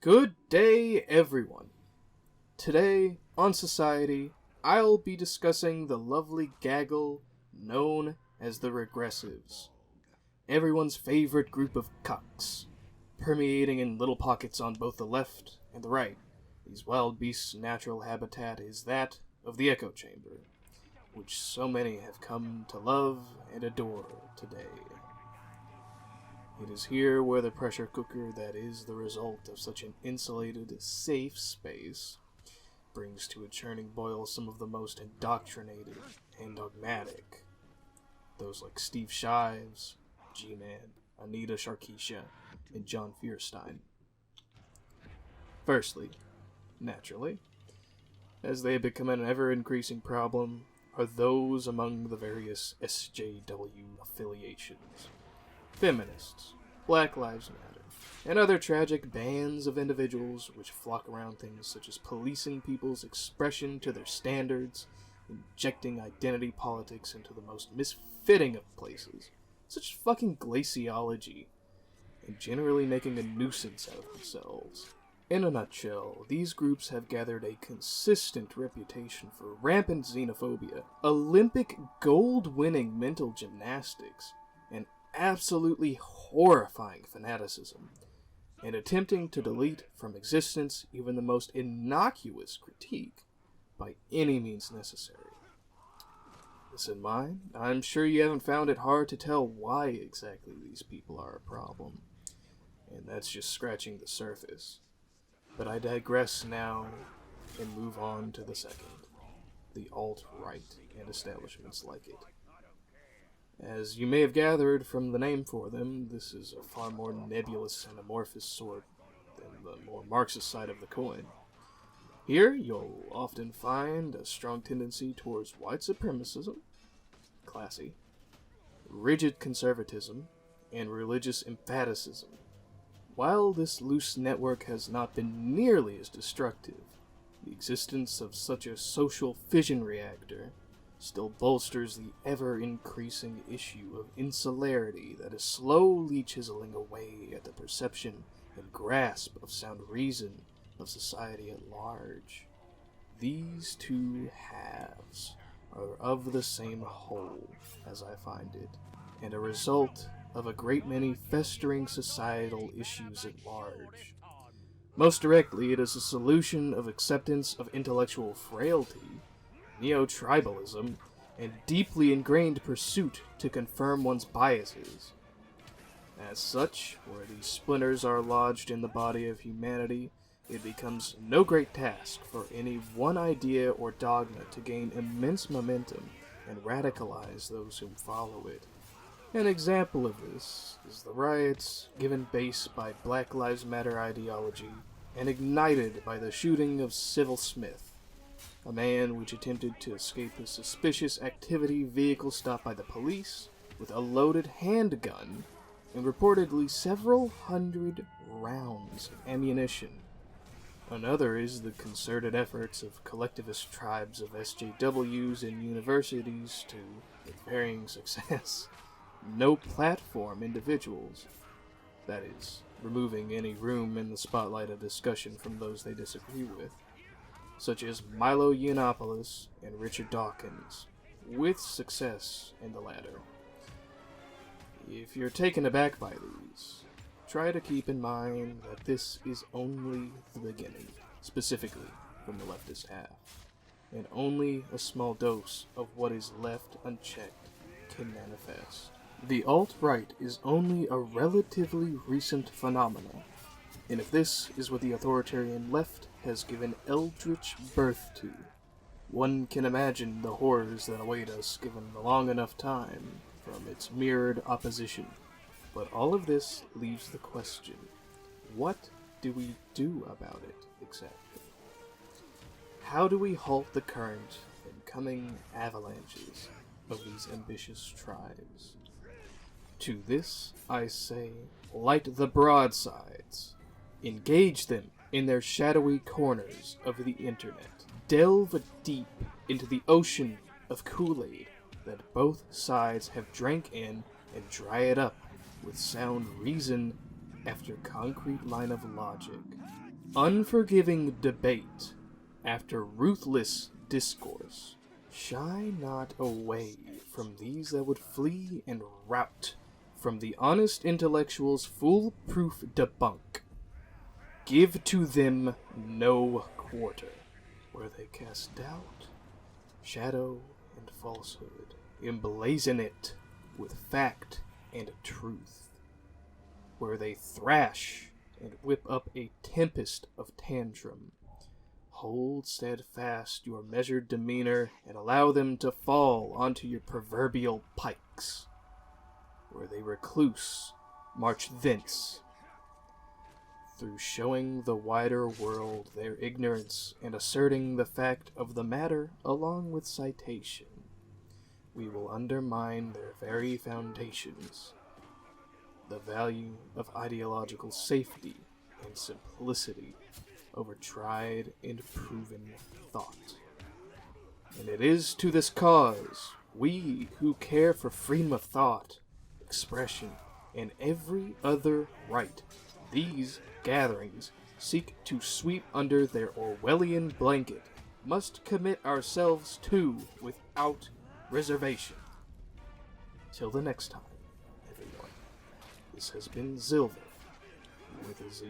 Good day, everyone. Today, on Society, I'll be discussing the lovely gaggle known as the Regressives. Everyone's favorite group of cucks, permeating in little pockets on both the left and the right. These wild beasts' natural habitat is that of the echo chamber, which so many have come to love and adore today. It is here where the pressure cooker that is the result of such an insulated, safe space brings to a churning boil some of the most indoctrinated and dogmatic. Those like Steve Shives, G-Man, Anita Sharkeisha, and John Fierstein. Firstly, naturally, as they have become an ever-increasing problem, are those among the various SJW affiliations. Feminists, Black Lives Matter, and other tragic bands of individuals which flock around things such as policing people's expression to their standards, injecting identity politics into the most misfitting of places, such as fucking glaciology, and generally making a nuisance out of themselves. In a nutshell, these groups have gathered a consistent reputation for rampant xenophobia, Olympic gold-winning mental gymnastics, and absolutely horrifying fanaticism, and attempting to delete from existence even the most innocuous critique by any means necessary. This in mind, I'm sure you haven't found it hard to tell why exactly these people are a problem, and that's just scratching the surface. But I digress now and move on to the second, the alt-right and establishments like it. As you may have gathered from the name for them, this is a far more nebulous and amorphous sort than the more Marxist side of the coin. Here, you'll often find a strong tendency towards white supremacism, classy, rigid conservatism, and religious emphaticism. While this loose network has not been nearly as destructive, the existence of such a social fission reactor still bolsters the ever-increasing issue of insularity that is slowly chiseling away at the perception and grasp of sound reason of society at large. These two halves are of the same whole, as I find it, and a result of a great many festering societal issues at large. Most directly, it is a solution of acceptance of intellectual frailty, neo-tribalism, and deeply ingrained pursuit to confirm one's biases. As such, where these splinters are lodged in the body of humanity, it becomes no great task for any one idea or dogma to gain immense momentum and radicalize those who follow it. An example of this is the riots given base by Black Lives Matter ideology and ignited by the shooting of Civil Smith, a man which attempted to escape a suspicious activity vehicle stopped by the police with a loaded handgun and reportedly several hundred rounds of ammunition. Another is the concerted efforts of collectivist tribes of SJWs and universities to, with varying success, no-platform individuals, that is, removing any room in the spotlight of discussion from those they disagree with, such as Milo Yiannopoulos and Richard Dawkins, with success in the latter. If you're taken aback by these, try to keep in mind that this is only the beginning, specifically from the leftist half, and only a small dose of what is left unchecked can manifest. The alt-right is only a relatively recent phenomenon, and if this is what the authoritarian left has given eldritch birth to, one can imagine the horrors that await us given the long enough time from its mirrored opposition. But all of this leaves the question, what do we do about it exactly? How do we halt the current and coming avalanches of these ambitious tribes? To this, I say, light the broadsides. Engage them in their shadowy corners of the internet. Delve deep into the ocean of Kool-Aid that both sides have drank in and dry it up with sound reason after concrete line of logic. unforgiving debate, after ruthless discourse, shy not away from these that would flee and rout from the honest intellectual's foolproof debunk. Give to them no quarter, where they cast doubt, shadow, and falsehood, emblazon it with fact and truth, where they thrash and whip up a tempest of tantrum. Hold steadfast your measured demeanor and allow them to fall onto your proverbial pikes, where they recluse march thence, through showing the wider world their ignorance and asserting the fact of the matter along with citation. We will undermine their very foundations, the value of ideological safety and simplicity over tried and proven thought. And it is to this cause, we who care for freedom of thought, expression, and every other right, these gatherings seek to sweep under their Orwellian blanket, must commit ourselves to without reservation. Till the next time, everyone, this has been Xilver with a Z.